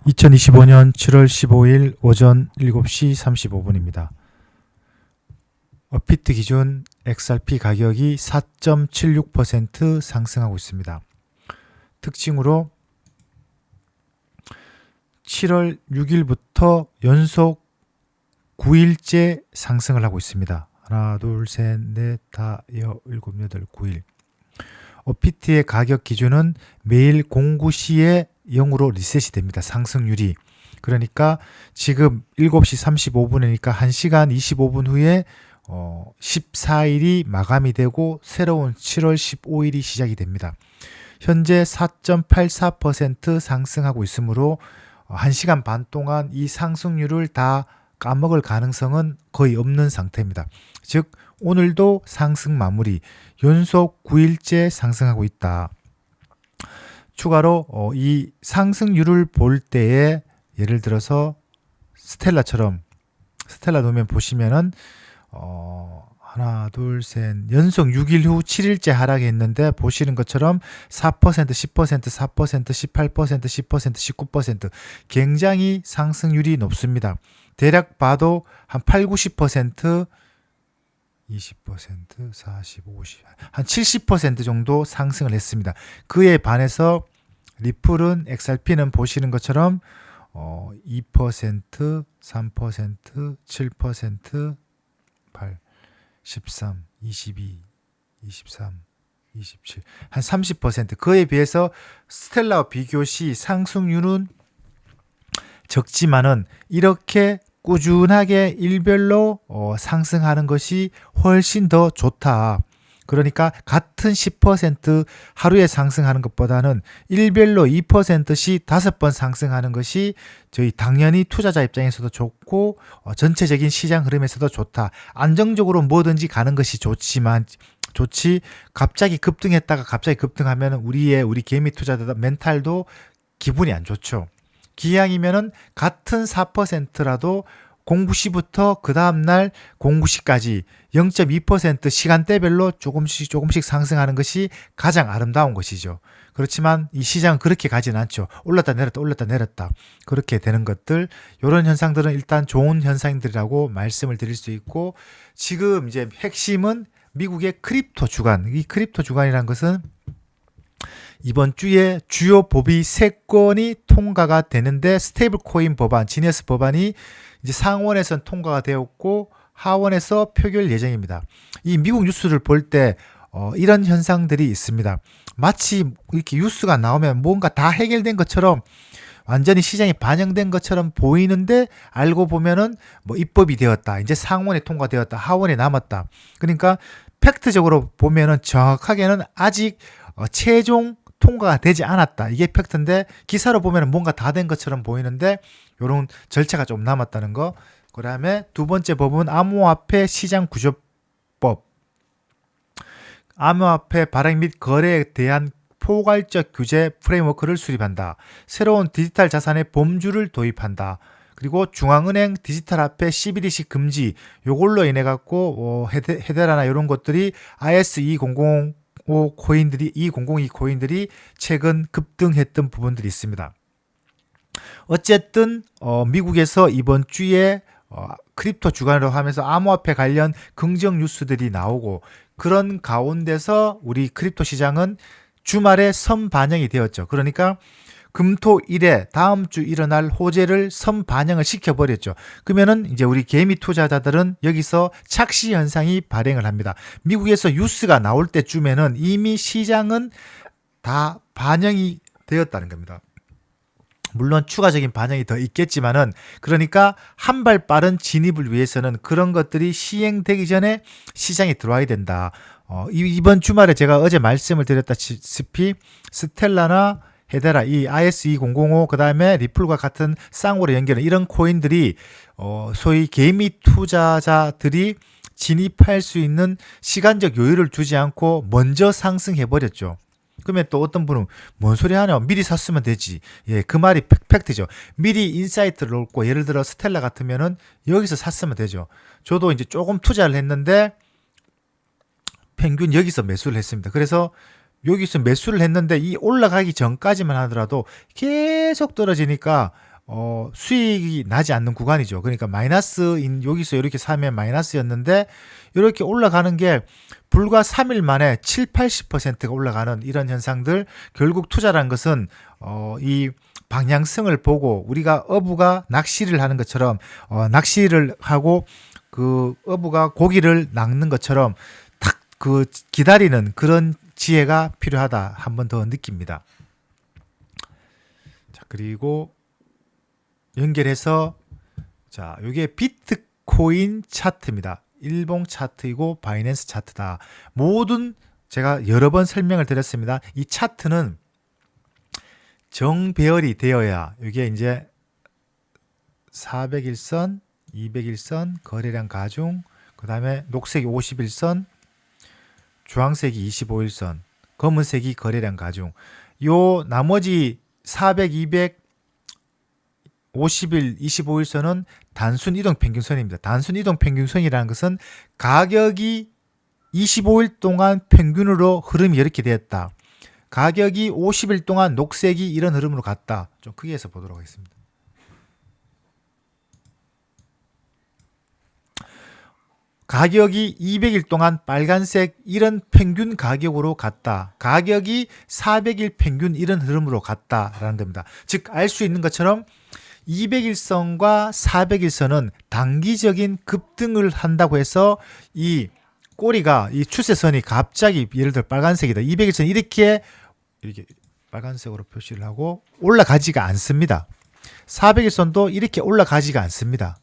2025년 7월 15일 오전 7시 35분입니다. 업비트 기준 XRP 가격이 4.76% 상승하고 있습니다. 특징으로 7월 6일부터 연속 9일째 상승을 하고 있습니다. 하나, 둘, 셋, 넷, 다, 일곱, 여덟, 9일. 업비트의 가격 기준은 매일 09시에 0으로 리셋이 됩니다. 상승률이. 그러니까 지금 7시 35분이니까 1시간 25분 후에 14일이 마감이 되고 새로운 7월 15일이 시작이 됩니다. 현재 4.84% 상승하고 있으므로 1시간 반 동안 이 상승률을 다 까먹을 가능성은 거의 없는 상태입니다. 즉 오늘도 상승 마무리, 연속 9일째 상승하고 있다. 추가로 이 상승률을 볼 때에 예를 들어서 스텔라 놓으면 보시면은 하나, 둘, 셋, 연속 6일 후 7일째 하락했는데 보시는 것처럼 4%, 10%, 4%, 18%, 10%, 19% 굉장히 상승률이 높습니다. 대략 봐도 한 8, 90%, 20%, 40, 50, 한 70% 정도 상승을 했습니다. 그에 반해서 리플은 XRP는 보시는 것처럼 2%, 3%, 7%, 8, 13, 22, 23, 27, 한 30%. 그에 비해서 스텔라와 비교시 상승률은 적지만은 이렇게 꾸준하게 일별로 상승하는 것이 훨씬 더 좋다. 그러니까 같은 10% 하루에 상승하는 것보다는 일별로 2%씩 5번 상승하는 것이 저희 당연히 투자자 입장에서도 좋고 전체적인 시장 흐름에서도 좋다. 안정적으로 뭐든지 가는 것이 좋지 갑자기 급등했다가 갑자기 급등하면 우리 개미 투자자 멘탈도 기분이 안 좋죠. 기왕이면은 같은 4%라도 09시부터 그 다음날 09시까지 0.2% 시간대별로 조금씩 상승하는 것이 가장 아름다운 것이죠. 그렇지만 이 시장은 그렇게 가지는 않죠. 올랐다 내렸다 그렇게 되는 것들, 이런 현상들은 일단 좋은 현상들이라고 말씀을 드릴 수 있고, 지금 이제 핵심은 미국의 크립토 주간. 이 크립토 주간이라는 것은 이번 주에 주요 법이 3건이 통과가 되는데, 스테이블 코인 법안, 지니어스 법안이 이제 상원에서는 통과가 되었고 하원에서 표결 예정입니다. 이 미국 뉴스를 볼 때 이런 현상들이 있습니다. 마치 이렇게 뉴스가 나오면 뭔가 다 해결된 것처럼, 완전히 시장이 반영된 것처럼 보이는데 알고 보면은 뭐 입법이 되었다, 이제 상원에 통과되었다, 하원에 남았다. 그러니까 팩트적으로 보면은 정확하게는 아직 최종 통과가 되지 않았다, 이게 팩트인데 기사로 보면 뭔가 다 된 것처럼 보이는데 이런 절차가 좀 남았다는 거. 그 다음에 두 번째 법은 암호화폐 시장 구조법. 암호화폐 발행 및 거래에 대한 포괄적 규제 프레임워크를 수립한다. 새로운 디지털 자산의 범주를 도입한다. 그리고 중앙은행 디지털 화폐 CBDC 금지, 요걸로 인해 갖고 헤데라나 이런 것들이 IS-2005 코인들이, 2002 코인들이 최근 급등했던 부분들이 있습니다. 어쨌든 미국에서 이번 주에 크립토 주간으로 하면서 암호화폐 관련 긍정 뉴스들이 나오고, 그런 가운데서 우리 크립토 시장은 주말에 선반영이 되었죠. 그러니까 금토일에 다음 주 일어날 호재를 선반영을 시켜버렸죠. 그러면은 이제 우리 개미 투자자들은 여기서 착시 현상이 발생을 합니다. 미국에서 뉴스가 나올 때쯤에는 이미 시장은 다 반영이 되었다는 겁니다. 물론 추가적인 반영이 더 있겠지만은, 그러니까 한 발 빠른 진입을 위해서는 그런 것들이 시행되기 전에 시장에 들어와야 된다. 이번 주말에 제가 어제 말씀을 드렸다시피 스텔라나 헤데라, 이 IS-2005, 그 다음에 리플과 같은 쌍으로 연결한 이런 코인들이 소위 개미 투자자들이 진입할 수 있는 시간적 여유를 주지 않고 먼저 상승해버렸죠. 그러면 또 어떤 분은 뭔 소리 하냐, 미리 샀으면 되지. 예, 그 말이 팩트죠. 미리 인사이트를 놓고, 예를 들어 스텔라 같으면은 여기서 샀으면 되죠. 저도 이제 조금 투자를 했는데 평균 여기서 매수를 했습니다. 그래서 여기서 매수를 했는데 이 올라가기 전까지만 하더라도 계속 떨어지니까 수익이 나지 않는 구간이죠. 그러니까 마이너스인 여기서 이렇게 사면 마이너스였는데 이렇게 올라가는 게 불과 3일 만에 7, 80%가 올라가는 이런 현상들, 결국 투자라는 것은 이 방향성을 보고 우리가 어부가 낚시를 하는 것처럼 낚시를 하고 그 어부가 고기를 낚는 것처럼 탁 그 기다리는 그런 지혜가 필요하다 한 번 더 느낍니다. 자, 그리고 연결해서 자, 이게 비트코인 차트입니다. 일봉 차트이고 바이낸스 차트다. 모든 제가 여러 번 설명을 드렸습니다. 이 차트는 정배열이 되어야 이게 이제 400일선, 200일선, 거래량 가중, 그 다음에 녹색이 51선, 주황색이 25일선, 검은색이 거래량 가중. 요 나머지 400, 200, 50일, 25일선은 단순 이동 평균선입니다. 단순 이동 평균선이라는 것은 가격이 25일 동안 평균으로 흐름이 이렇게 되었다. 가격이 50일 동안 녹색이 이런 흐름으로 갔다. 좀 크게 해서 보도록 하겠습니다. 가격이 200일 동안 빨간색 이런 평균 가격으로 갔다. 가격이 400일 평균 이런 흐름으로 갔다라는 겁니다. 즉 알 수 있는 것처럼 200일선과 400일선은 단기적인 급등을 한다고 해서 이 꼬리가 이 추세선이 갑자기 예를 들어 빨간색이다. 200일선 이렇게 빨간색으로 표시를 하고 올라가지가 않습니다. 400일선도 이렇게 올라가지가 않습니다.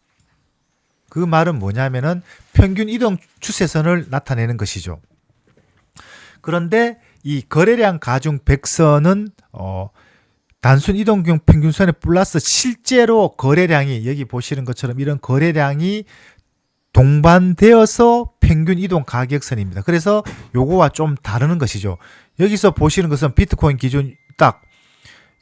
그 말은 뭐냐면은 평균 이동 추세선을 나타내는 것이죠. 그런데 이 거래량 가중 백선은 단순 이동경 평균선에 플러스 실제로 거래량이 여기 보시는 것처럼 이런 거래량이 동반되어서 평균 이동 가격선입니다. 그래서 요거와 좀 다르는 것이죠. 여기서 보시는 것은 비트코인 기준 딱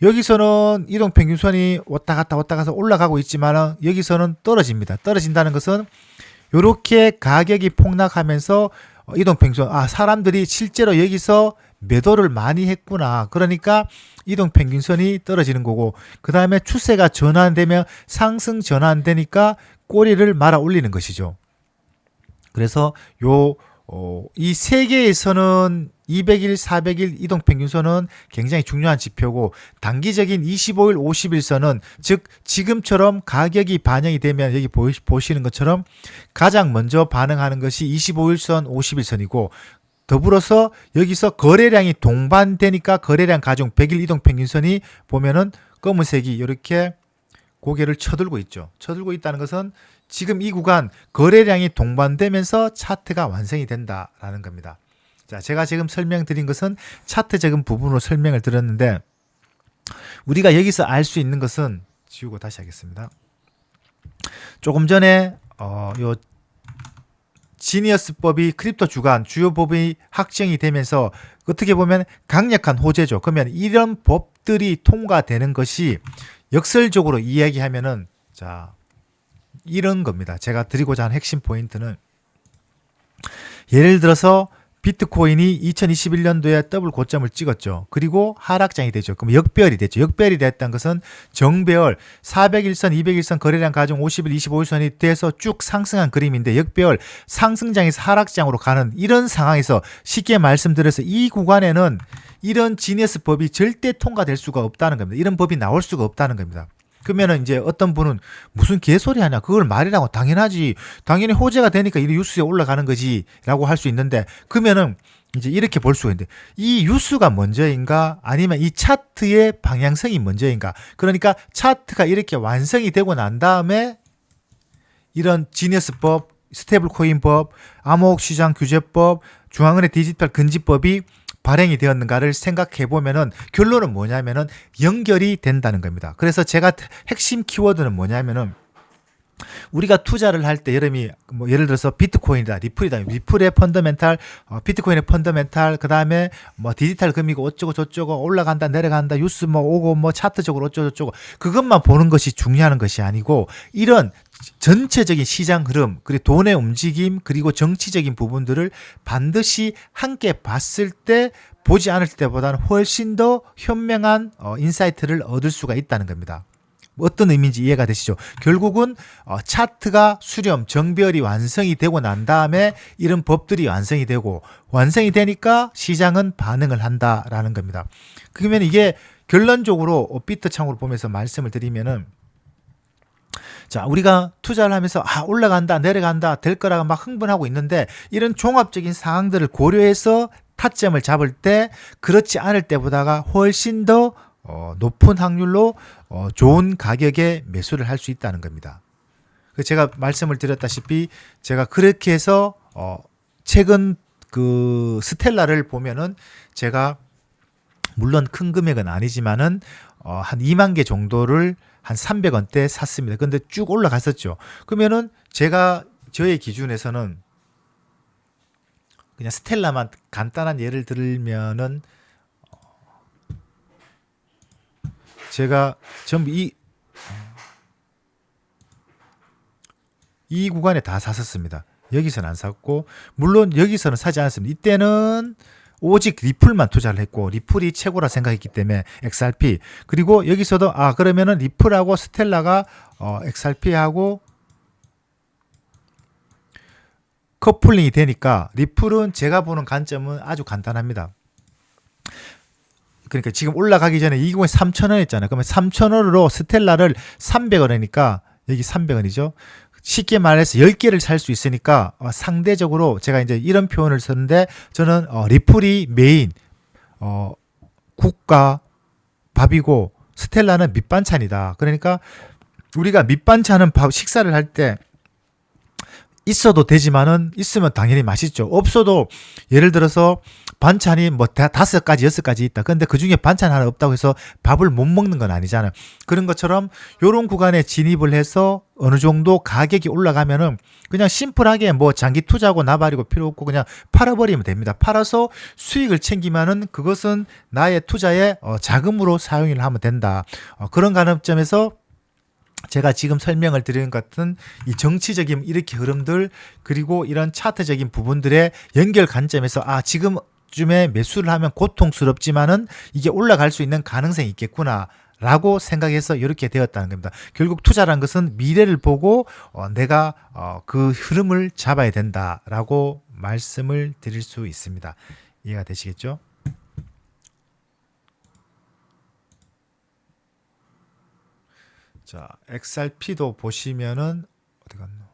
여기서는 이동 평균선이 왔다 갔다 가서 올라가고 있지만 여기서는 떨어집니다. 떨어진다는 것은 이렇게 가격이 폭락하면서 이동 평균선 사람들이 실제로 여기서 매도를 많이 했구나. 그러니까 이동 평균선이 떨어지는 거고 그 다음에 추세가 전환되면 상승 전환되니까 꼬리를 말아 올리는 것이죠. 그래서 이 세 개에서는 200일, 400일 이동평균선은 굉장히 중요한 지표고 단기적인 25일, 50일선은 즉 지금처럼 가격이 반영이 되면 여기 보시는 것처럼 가장 먼저 반응하는 것이 25일선, 50일선이고 더불어서 여기서 거래량이 동반되니까 거래량 가중 100일 이동평균선이 보면은 검은색이 이렇게 고개를 쳐들고 있죠. 쳐들고 있다는 것은 지금 이 구간 거래량이 동반되면서 차트가 완성이 된다라는 겁니다. 자, 제가 지금 설명드린 것은 차트적인 부분으로 설명을 드렸는데 우리가 여기서 알 수 있는 것은 지우고 다시 하겠습니다. 조금 전에 요 지니어스법이 크립토 주간 주요 법이 확정이 되면서 어떻게 보면 강력한 호재죠. 그러면 이런 법들이 통과되는 것이 역설적으로 이야기하면은 자 이런 겁니다. 제가 드리고자 하는 핵심 포인트는 예를 들어서 비트코인이 2021년도에 더블 고점을 찍었죠. 그리고 하락장이 되죠. 그럼 역배열이 됐죠. 역배열이 됐다는 것은 정배열 400일선, 200일선 거래량 가중 50일, 25일선이 돼서 쭉 상승한 그림인데 역배열 상승장에서 하락장으로 가는 이런 상황에서 쉽게 말씀드려서 이 구간에는 이런 지니어스법이 절대 통과될 수가 없다는 겁니다. 이런 법이 나올 수가 없다는 겁니다. 그러면은 이제 어떤 분은 무슨 개소리 하냐 그걸 말이라고 당연하지 당연히 호재가 되니까 이 뉴스에 올라가는 거지 라고 할 수 있는데 그러면은 이제 이렇게 볼 수가 있는데 이 뉴스가 먼저인가 아니면 이 차트의 방향성이 먼저인가 그러니까 차트가 이렇게 완성이 되고 난 다음에 이런 지니어스법 스테이블 코인법 암호시장 규제법 중앙은행 디지털 금지법이 발행이 되었는가를 생각해 보면은 결론은 뭐냐면은 연결이 된다는 겁니다. 그래서 제가 핵심 키워드는 뭐냐면은 우리가 투자를 할 때 예를 들어서 비트코인이다, 리플이다, 리플의 펀더멘탈, 비트코인의 펀더멘탈, 그 다음에 뭐 디지털 금이고 어쩌고 저쩌고 올라간다, 내려간다, 뉴스 뭐 오고 뭐 차트적으로 어쩌고 저쩌고 그것만 보는 것이 중요한 것이 아니고 이런 전체적인 시장 흐름, 그리고 돈의 움직임, 그리고 정치적인 부분들을 반드시 함께 봤을 때 보지 않을 때보다는 훨씬 더 현명한 인사이트를 얻을 수가 있다는 겁니다. 어떤 의미인지 이해가 되시죠? 결국은 차트가 수렴, 정별이 완성이 되고 난 다음에 이런 법들이 완성이 되고 완성이 되니까 시장은 반응을 한다라는 겁니다. 그러면 이게 결론적으로 업비트 창으로 보면서 말씀을 드리면은 자, 우리가 투자를 하면서 올라간다, 내려간다, 될 거라고 막 흥분하고 있는데 이런 종합적인 상황들을 고려해서 타점을 잡을 때 그렇지 않을 때보다가 훨씬 더 높은 확률로 좋은 가격에 매수를 할 수 있다는 겁니다. 제가 말씀을 드렸다시피 제가 그렇게 해서 최근 그 스텔라를 보면은 제가 물론 큰 금액은 아니지만은 한 2만 개 정도를 한 300원대 샀습니다. 근데 쭉 올라갔었죠. 그러면은 제가 저의 기준에서는 그냥 스텔라만 간단한 예를 들면은 제가 전부 이 구간에 다 샀었습니다. 여기서는 안 샀고 물론 여기서는 사지 않았습니다. 이때는 오직 리플만 투자를 했고 리플이 최고라 생각했기 때문에 XRP 그리고 여기서도 그러면은 리플하고 스텔라가 XRP하고 커플링이 되니까 리플은 제가 보는 관점은 아주 간단합니다. 그러니까 지금 올라가기 전에 2공에 3,000원 했잖아요. 그러면 3,000원으로 스텔라를 300원이니까 여기 300원이죠. 쉽게 말해서 10개를 살 수 있으니까 상대적으로 제가 이제 이런 표현을 썼는데 저는 리플이 메인 국가 밥이고 스텔라는 밑반찬이다. 그러니까 우리가 밑반찬은 식사를 할 때 있어도 되지만은 있으면 당연히 맛있죠. 없어도 예를 들어서 반찬이 뭐 5가지, 6가지 있다. 근데 그 중에 반찬 하나 없다고 해서 밥을 못 먹는 건 아니잖아요. 그런 것처럼 요런 구간에 진입을 해서 어느 정도 가격이 올라가면은 그냥 심플하게 뭐 장기 투자하고 나발이고 필요 없고 그냥 팔아버리면 됩니다. 팔아서 수익을 챙기면은 그것은 나의 투자의 자금으로 사용을 하면 된다. 그런 관점에서 제가 지금 설명을 드리는 것 같은 이 정치적인 이렇게 흐름들 그리고 이런 차트적인 부분들의 연결 관점에서 지금쯤에 매수를 하면 고통스럽지만은 이게 올라갈 수 있는 가능성이 있겠구나 라고 생각해서 이렇게 되었다는 겁니다. 결국 투자란 것은 미래를 보고 내가 그 흐름을 잡아야 된다라고 말씀을 드릴 수 있습니다. 이해가 되시겠죠? 자, XRP도 보시면은 어디 갔노?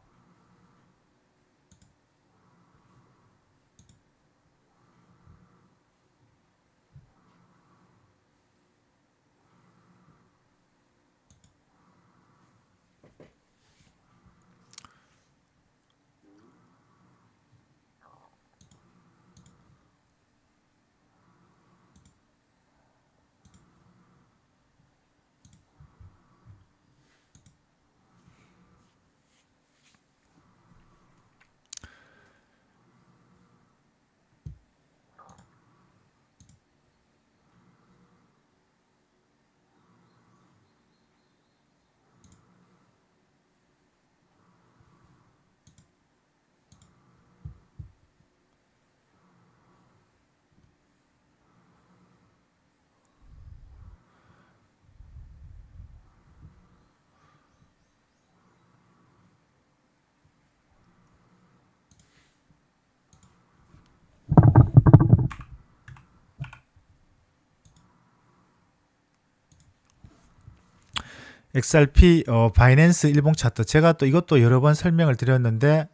XRP 바이낸스 일봉 차트 제가 또 이것도 여러 번 설명을 드렸는데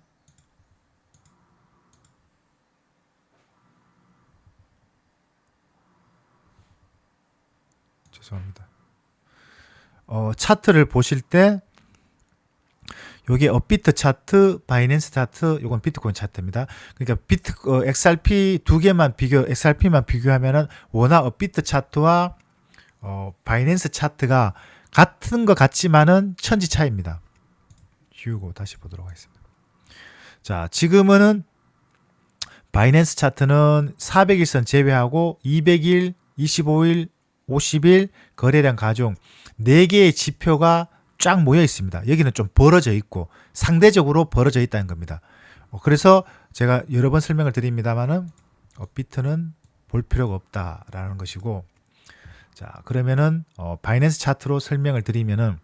죄송합니다. 차트를 보실 때 요게 업비트 차트, 바이낸스 차트, 요건 비트코인 차트입니다. 그러니까 XRP 두 개만 XRP만 비교하면은 워낙 업비트 차트와 바이낸스 차트가 같은 것 같지만은 천지 차이입니다. 지우고 다시 보도록 하겠습니다. 자, 지금은 바이낸스 차트는 400일선 제외하고 200일, 25일, 50일 거래량 가중 4개의 지표가 쫙 모여 있습니다. 여기는 좀 벌어져 있고 상대적으로 벌어져 있다는 겁니다. 그래서 제가 여러 번 설명을 드립니다만은 비트는 볼 필요가 없다라는 것이고 자, 그러면은 바이낸스 차트로 설명을 드리면은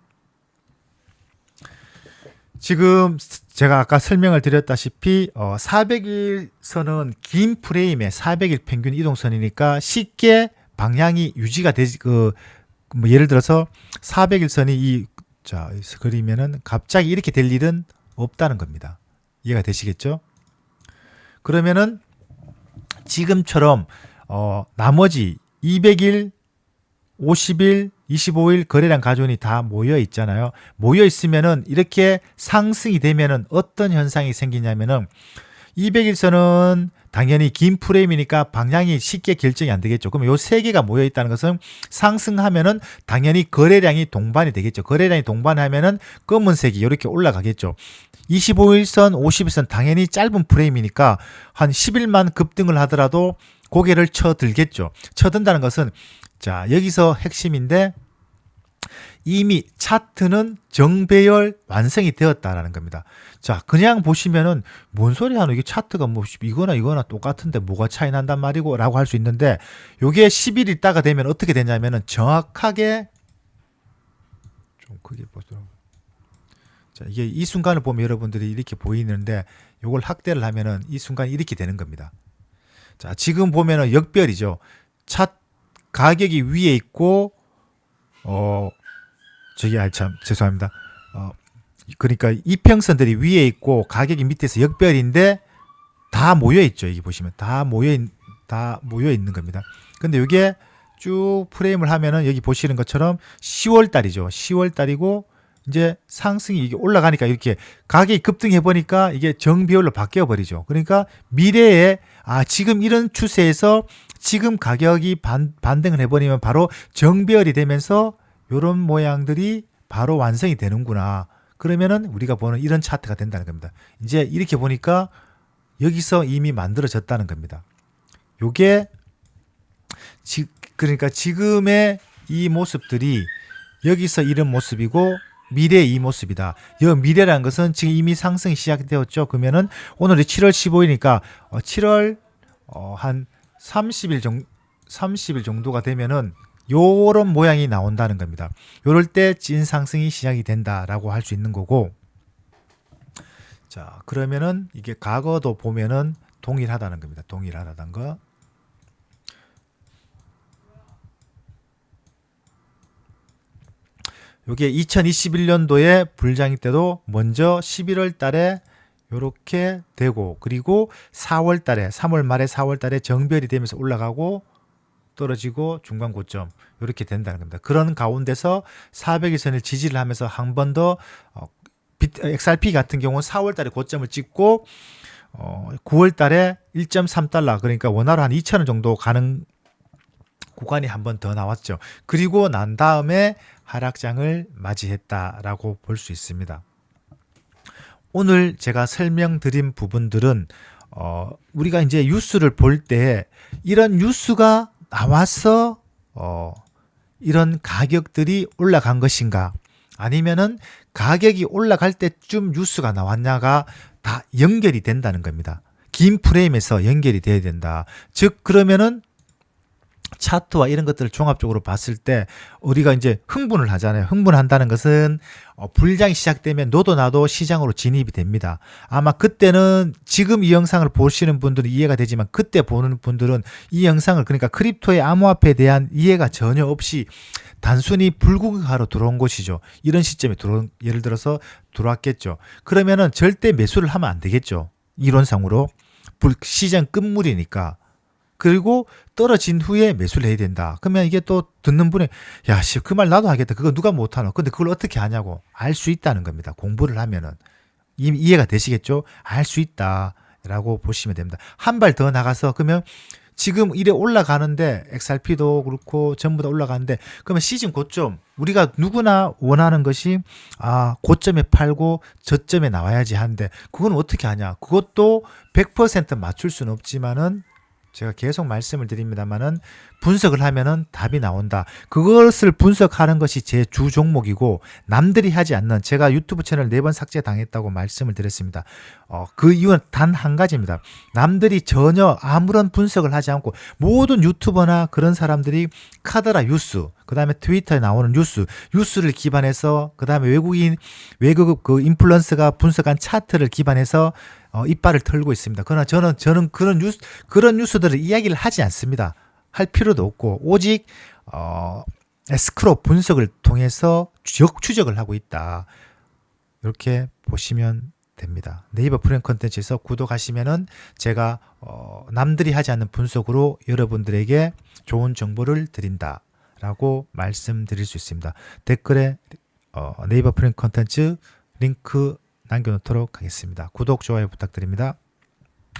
지금 제가 아까 설명을 드렸다시피 400일선은 긴 프레임의 400일 평균 이동선이니까 쉽게 방향이 유지가 되지 뭐 예를 들어서 400일선이 여기서 그리면은 갑자기 이렇게 될 일은 없다는 겁니다. 이해가 되시겠죠? 그러면은 지금처럼 나머지 200일, 50일, 25일 거래량 가존이 다 모여 있잖아요. 모여 있으면은 이렇게 상승이 되면은 어떤 현상이 생기냐면은 200일선은 당연히 긴 프레임이니까 방향이 쉽게 결정이 안 되겠죠. 그럼 요 세 개가 모여 있다는 것은 상승하면은 당연히 거래량이 동반이 되겠죠. 거래량이 동반하면은 검은색이 이렇게 올라가겠죠. 25일선, 50일선 당연히 짧은 프레임이니까 한 10일만 급등을 하더라도 고개를 쳐들겠죠. 쳐든다는 것은 자, 여기서 핵심인데 이미 차트는 정배열 완성이 되었다라는 겁니다. 자, 그냥 보시면은 뭔 소리 하노? 이게 차트가 뭐 이거나 똑같은데 뭐가 차이 난단 말이고 라고 할 수 있는데 요게 10일 있다가 되면 어떻게 되냐면은 정확하게 좀 크게 보도록. 자, 이게 이 순간을 보면 여러분들이 이렇게 보이는데 요걸 확대를 하면은 이 순간이 이렇게 되는 겁니다. 자, 지금 보면은 역별이죠. 가격이 위에 있고 참 죄송합니다. 그러니까 이평선들이 위에 있고 가격이 밑에서 역별인데 다 모여 있죠. 여기 보시면 다 모여 있는 겁니다. 근데 이게 쭉 프레임을 하면은 여기 보시는 것처럼 10월 달이죠. 10월 달이고 이제 상승이 이게 올라가니까 이렇게 가격이 급등해 보니까 이게 정비율로 바뀌어 버리죠. 그러니까 미래에 지금 이런 추세에서 지금 가격이 반등을 해버리면 바로 정비율이 되면서 이런 모양들이 바로 완성이 되는구나. 그러면은 우리가 보는 이런 차트가 된다는 겁니다. 이제 이렇게 보니까 여기서 이미 만들어졌다는 겁니다. 요게 그러니까 지금의 이 모습들이 여기서 이런 모습이고 미래의 이 모습이다. 이 미래라는 것은 지금 이미 상승이 시작되었죠. 그러면은 오늘이 7월 15일이니까 7월 한 30일 정도가 되면은 요런 모양이 나온다는 겁니다. 요럴 때 찐 상승이 시작이 된다라고 할 수 있는 거고. 자, 그러면은 이게 과거도 보면은 동일하다는 겁니다. 동일하다는 거. 요게 2021년도에 불장이 때도 먼저 11월 달에 요렇게 되고 그리고 4월 달에 3월 말에 4월 달에 정별이 되면서 올라가고 떨어지고 중간 고점 이렇게 된다는 겁니다. 그런 가운데서 400일선을 지지를 하면서 한 번 더 XRP 같은 경우는 4월 달에 고점을 찍고 9월 달에 1.3달러 그러니까 원화로 한 2,000원 정도 가는 구간이 한 번 더 나왔죠. 그리고 난 다음에 하락장을 맞이했다라고 볼 수 있습니다. 오늘 제가 설명드린 부분들은 우리가 이제 뉴스를 볼 때 이런 뉴스가 나와서 이런 가격들이 올라간 것인가 아니면은 가격이 올라갈 때쯤 뉴스가 나왔냐가 다 연결이 된다는 겁니다. 긴 프레임에서 연결이 돼야 된다. 즉 그러면은 차트와 이런 것들을 종합적으로 봤을 때 우리가 이제 흥분을 하잖아요. 흥분한다는 것은 불장이 시작되면 너도 나도 시장으로 진입이 됩니다. 아마 그때는 지금 이 영상을 보시는 분들은 이해가 되지만 그때 보는 분들은 이 영상을 그러니까 크립토의 암호화폐에 대한 이해가 전혀 없이 단순히 불구경하러 들어온 것이죠. 이런 시점에 예를 들어서 들어왔겠죠. 그러면은 절대 매수를 하면 안 되겠죠. 이론상으로 시장 끝물이니까. 그리고 떨어진 후에 매수를 해야 된다. 그러면 이게 또 듣는 분이 야, 그 말 나도 하겠다. 그거 누가 못하노? 근데 그걸 어떻게 하냐고. 알 수 있다는 겁니다. 공부를 하면은. 이미 이해가 되시겠죠? 알 수 있다라고 보시면 됩니다. 한 발 더 나가서 그러면 지금 이래 올라가는데 XRP도 그렇고 전부 다 올라가는데 그러면 시즌 고점 우리가 누구나 원하는 것이 고점에 팔고 저점에 나와야지 하는데 그건 어떻게 하냐? 그것도 100% 맞출 수는 없지만은 제가 계속 말씀을 드립니다만은 분석을 하면은 답이 나온다. 그것을 분석하는 것이 제 주 종목이고 남들이 하지 않는 제가 유튜브 채널 4번 삭제당했다고 말씀을 드렸습니다. 그 이유는 단 한 가지입니다. 남들이 전혀 아무런 분석을 하지 않고 모든 유튜버나 그런 사람들이 카더라 뉴스, 그 다음에 트위터에 나오는 뉴스를 기반해서 그 다음에 외국 그 인플루언서가 분석한 차트를 기반해서 이빨을 털고 있습니다. 그러나 저는 그런 뉴스들을 이야기를 하지 않습니다. 할 필요도 없고 오직 에스크로 분석을 통해서 역추적을 하고 있다. 이렇게 보시면 됩니다. 네이버 프리미엄 컨텐츠에서 구독하시면은 제가 남들이 하지 않는 분석으로 여러분들에게 좋은 정보를 드린다라고 말씀드릴 수 있습니다. 댓글에 네이버 프리미엄 컨텐츠 링크 남겨놓도록 하겠습니다. 구독, 좋아요 부탁드립니다.